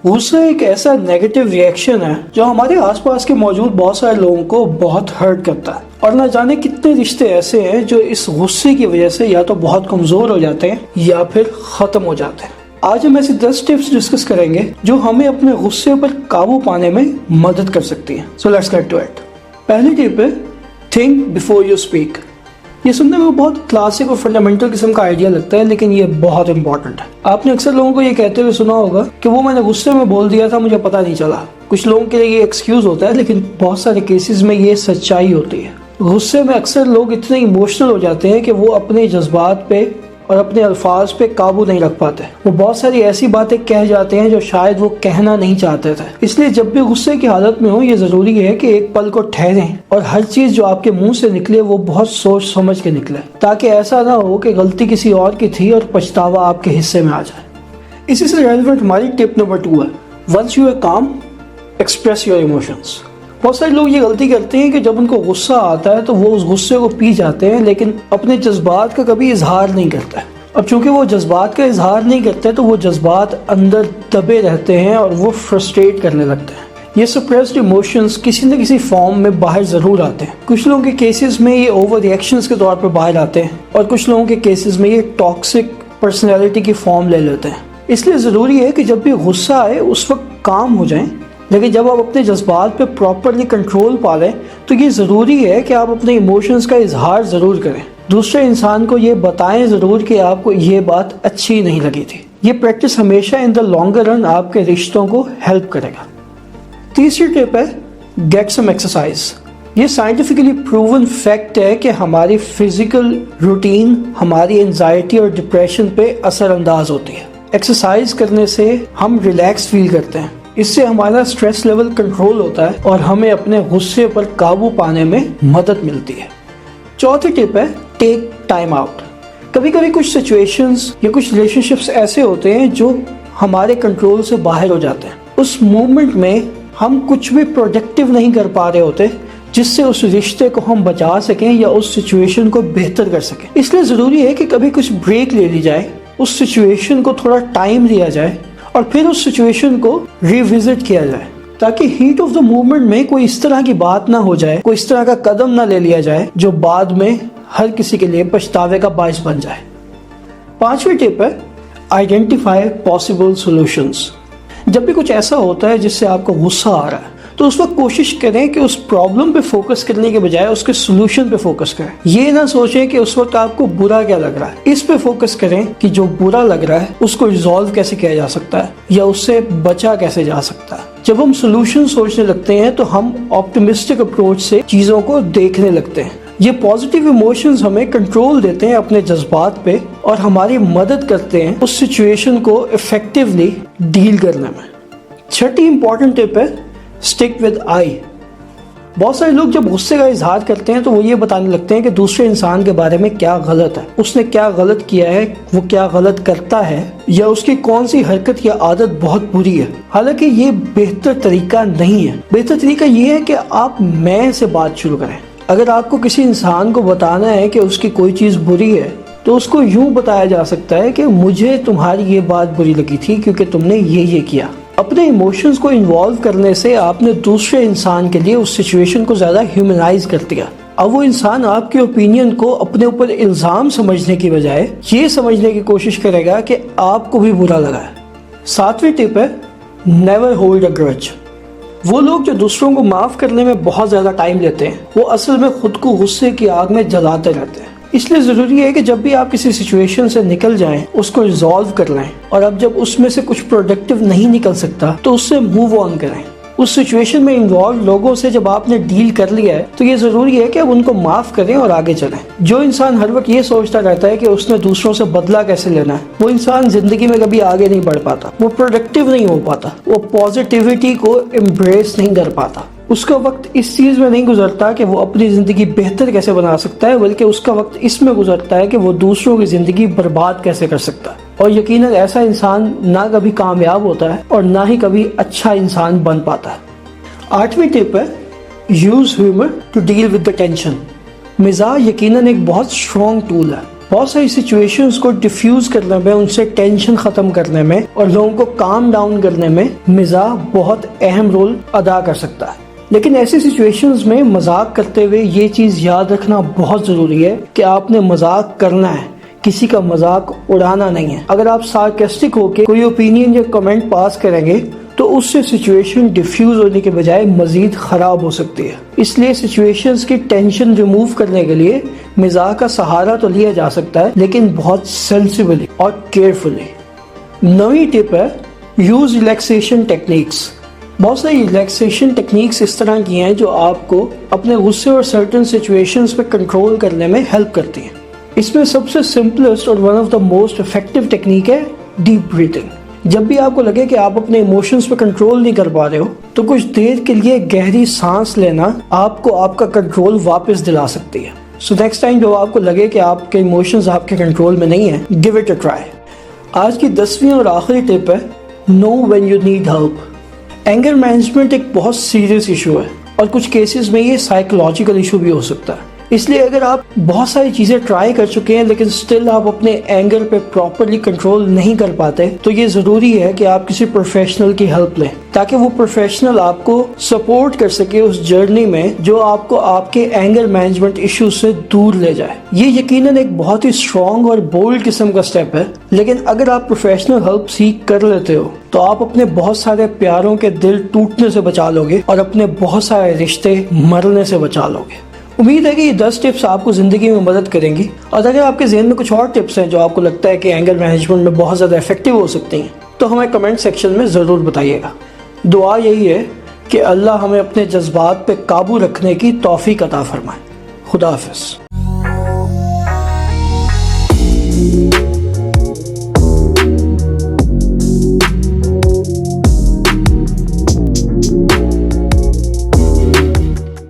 गुस्सा एक ऐसा नेगेटिव रिएक्शन है जो हमारे आसपास के मौजूद बहुत सारे लोगों को बहुत हर्ट करता है और न जाने कितने रिश्ते ऐसे हैं जो इस गुस्से की वजह से या तो बहुत कमजोर हो जाते हैं या फिर खत्म हो जाते हैं। आज हम ऐसे 10 टिप्स डिस्कस करेंगे जो हमें अपने गुस्से पर काबू पाने में मदद कर सकती हैं। So let's get to it. पहली टिप है थिंक बिफोर यू स्पीक। ये सुनने में बहुत क्लासिक और फंडामेंटल किस्म का आइडिया लगता है, लेकिन ये बहुत इंपॉर्टेंट है। आपने अक्सर लोगों को ये कहते हुए सुना होगा कि वो मैंने गुस्से में बोल दिया था, मुझे पता नहीं चला। कुछ लोगों के लिए ये एक्सक्यूज होता है, लेकिन बहुत सारे केसेस में ये सच्चाई होती है। गुस्से में अक्सर लोग इतने इमोशनल हो जाते हैं कि वो अपने जज्बात पे और अपने अल्फाज पे काबू नहीं रख पाते। वो बहुत सारी ऐसी बातें कह जाते हैं जो शायद वो कहना नहीं चाहते थे। इसलिए जब भी गुस्से की हालत में हो, ये जरूरी है कि एक पल को ठहरें और हर चीज जो आपके मुंह से निकले वो बहुत सोच समझ के निकले, ताकि ऐसा ना हो कि गलती किसी और की थी और पछतावा आपके हिस्से में आ जाए। इसी से रेलेवेंट हमारी टिप नंबर 2 है वंस यू आर काम एक्सप्रेस योर इमोशंस। बहुत सारे लोग ये गलती करते हैं कि जब उनको गुस्सा आता है तो वो उस गुस्से को पी जाते हैं, लेकिन अपने जज्बात का कभी इजहार नहीं करता है। अब चूंकि वो जज्बात का इजहार नहीं करते तो वो जज्बात अंदर दबे रहते हैं और वो फ्रस्ट्रेट करने लगते हैं। ये सप्रेस्ड इमोशंस किसी न किसी फॉर्म में बाहर जरूर आते हैं। कुछ लोगों के केसेस में ये ओवर रिएक्शंस के तौर पर बाहर आते हैं और कुछ लोगों के केसेस में ये टॉक्सिक पर्सनैलिटी की फॉर्म ले लेते हैं। इसलिए ज़रूरी है कि जब भी गुस्सा आए उस वक्त काम हो जाएं, लेकिन जब आप अपने जज्बात पे प्रॉपरली कंट्रोल पा लें तो ये ज़रूरी है कि आप अपने इमोशंस का इजहार ज़रूर करें। दूसरे इंसान को ये बताएं ज़रूर कि आपको ये बात अच्छी नहीं लगी थी। ये प्रैक्टिस हमेशा इन द लॉन्गर रन आपके रिश्तों को हेल्प करेगा। तीसरी टिप है गेट सम एक्सरसाइज। ये साइंटिफिकली प्रूवन फैक्ट है कि हमारी फिजिकल रूटीन हमारी एंजाइटी और डिप्रेशन पे असरअंदाज होती है। एक्सरसाइज करने से हम रिलैक्स फील करते हैं, इससे हमारा स्ट्रेस लेवल कंट्रोल होता है और हमें अपने गुस्से पर काबू पाने में मदद मिलती है। चौथी टिप है टेक टाइम आउट। कभी कभी कुछ सिचुएशंस या कुछ रिलेशनशिप्स ऐसे होते हैं जो हमारे कंट्रोल से बाहर हो जाते हैं। उस मोमेंट में हम कुछ भी प्रोडक्टिव नहीं कर पा रहे होते जिससे उस रिश्ते को हम बचा सकें या उस सिचुएशन को बेहतर कर सकें। इसलिए ज़रूरी है कि कभी कुछ ब्रेक ले ली जाए, उस सिचुएशन को थोड़ा टाइम दिया जाए और फिर उस सिचुएशन को रिविजिट किया जाए, ताकि हीट ऑफ द मूवमेंट में कोई इस तरह की बात ना हो जाए, कोई इस तरह का कदम ना ले लिया जाए जो बाद में हर किसी के लिए पछतावे का बायस बन जाए। पांचवी टिप है आइडेंटिफाई पॉसिबल सॉल्यूशंस। जब भी कुछ ऐसा होता है जिससे आपको गुस्सा आ रहा है तो उस वक्त कोशिश करें कि उस प्रॉब्लम पे फोकस करने के बजाय उसके सोल्यूशन पे फोकस करें। ये ना सोचें कि उस वक्त आपको बुरा क्या लग रहा है, इस पे फोकस करें कि जो बुरा लग रहा है उसको रिजॉल्व कैसे किया जा सकता है या उससे बचा कैसे जा सकता है। जब हम सोल्यूशन सोचने लगते हैं तो हम ऑप्टिमिस्टिक अप्रोच से चीजों को देखने लगते हैं। ये पॉजिटिव इमोशंस हमें कंट्रोल देते हैं अपने जज्बात पे और हमारी मदद करते हैं उस सिचुएशन को इफेक्टिवली डील करने में। छठी इंपॉर्टेंट टिप है स्टिक विद आई। बहुत सारे लोग जब गुस्से का इजहार करते हैं तो वो ये बताने लगते हैं कि दूसरे इंसान के बारे में क्या गलत है, उसने क्या गलत किया है, वो क्या गलत करता है या उसकी कौन सी हरकत या आदत बहुत बुरी है। हालांकि ये बेहतर तरीका नहीं है। बेहतर तरीका ये है कि आप मैं से बात शुरू करें। अगर आपको किसी इंसान को बताना है कि उसकी कोई चीज़ बुरी है तो उसको यूं बताया जा सकता है कि मुझे तुम्हारी ये बात बुरी लगी थी क्योंकि तुमने ये किया। अपने इमोशंस को इन्वॉल्व करने से आपने दूसरे इंसान के लिए उस सिचुएशन को ज़्यादा ह्यूमनाइज कर दिया। अब वो इंसान आपके ओपिनियन को अपने ऊपर इल्ज़ाम समझने की बजाय ये समझने की कोशिश करेगा कि आपको भी बुरा लगा है। सातवीं टिप है नेवर होल्ड अ ग्रज। वो लोग जो दूसरों को माफ़ करने में बहुत ज़्यादा टाइम लेते हैं वो असल में खुद को गुस्से की आग में जलाते रहते हैं। इसलिए ज़रूरी है कि जब भी आप किसी सिचुएशन से निकल जाएं उसको रिजॉल्व कर लें और अब जब उसमें से कुछ प्रोडक्टिव नहीं निकल सकता तो उससे मूव ऑन करें। उस सिचुएशन में इन्वॉल्व लोगों से जब आपने डील कर लिया है तो ये ज़रूरी है कि अब उनको माफ़ करें और आगे चलें। जो इंसान हर वक्त ये सोचता रहता है कि उसने दूसरों से बदला कैसे लेना है, वो इंसान ज़िंदगी में कभी आगे नहीं बढ़ पाता, वो प्रोडक्टिव नहीं हो पाता, वो पॉजिटिविटी को एम्ब्रेस नहीं कर पाता। उसका वक्त इस चीज़ में नहीं गुजरता कि वो अपनी ज़िंदगी बेहतर कैसे बना सकता है, बल्कि उसका वक्त इसमें गुजरता है कि वो दूसरों की ज़िंदगी बर्बाद कैसे कर सकता है। और यकीनन ऐसा इंसान ना कभी कामयाब होता है और ना ही कभी अच्छा इंसान बन पाता है। आठवीं टिप है use humour to deal with the tension. मिजाज यकीनन एक बहुत स्ट्रॉन्ग टूल है। बहुत सारी सिचुएशंस को डिफ्यूज करने में, उनसे टेंशन खत्म करने में और लोगों को काम डाउन करने में मिजाज बहुत अहम रोल अदा कर सकता है। लेकिन ऐसी सिचुएशंस में मजाक करते हुए ये चीज याद रखना बहुत जरूरी है कि आपने मजाक करना है, किसी का मजाक उड़ाना नहीं है। अगर आप सार्केस्टिक होकर कोई ओपिनियन या कमेंट पास करेंगे तो उससे सिचुएशन डिफ्यूज होने के बजाय मजीद खराब हो सकती है। इसलिए सिचुएशंस की टेंशन रिमूव करने के लिए मिजाज का सहारा तो लिया जा सकता है, लेकिन बहुत सेंसिबली और केयरफुली। नवी टिप है, यूज रिलैक्सेशन टेक्निक्स। बहुत सारी रिलैक्सेशन टेक्निक्स इस तरह की हैं जो आपको अपने गुस्से और सर्टेन सिचुएशंस पे कंट्रोल करने में हेल्प करती हैं। इसमें सबसे सिंपलेस्ट और one of the most effective technique है डीप ब्रीथिंग। जब भी आपको लगे कि आप अपने इमोशंस पे कंट्रोल नहीं कर पा रहे हो तो कुछ देर के लिए गहरी सांस लेना आपको आपका कंट्रोल वापस दिला सकती है। सो नेक्स्ट टाइम जब आपको लगे कि आपके इमोशंस आपके कंट्रोल में नहीं है, गिव इट अ ट्राई। आज की 10वीं और आखिरी टिप है, know when you need help. Anger management एक बहुत सीरियस इशू है और कुछ केसेस में ये साइकोलॉजिकल इशू भी हो सकता है। इसलिए अगर आप बहुत सारी चीजें ट्राई कर चुके हैं लेकिन स्टिल आप अपने एंगर पे प्रॉपरली कंट्रोल नहीं कर पाते, तो ये जरूरी है कि आप किसी प्रोफेशनल की हेल्प लें ताकि वो प्रोफेशनल आपको सपोर्ट कर सके उस जर्नी में जो आपको आपके एंगर मैनेजमेंट इशू से दूर ले जाए। ये यकीनन एक बहुत ही स्ट्रॉन्ग और बोल्ड किस्म का स्टेप है, लेकिन अगर आप प्रोफेशनल हेल्प सीख कर लेते हो तो आप अपने बहुत सारे प्यारों के दिल टूटने से बचा लोगे और अपने बहुत सारे रिश्ते मरने से बचा लोगे। उम्मीद है कि ये 10 टिप्स आपको जिंदगी में मदद करेंगी, और अगर आपके ज़हन में कुछ और टिप्स हैं जो आपको लगता है कि एंगर मैनेजमेंट में बहुत ज़्यादा इफेक्टिव हो सकती हैं तो हमें कमेंट सेक्शन में ज़रूर बताइएगा। दुआ यही है कि अल्लाह हमें अपने जज्बात पे काबू रखने की तौफीक अता फरमाए। खुदा हाफिज़।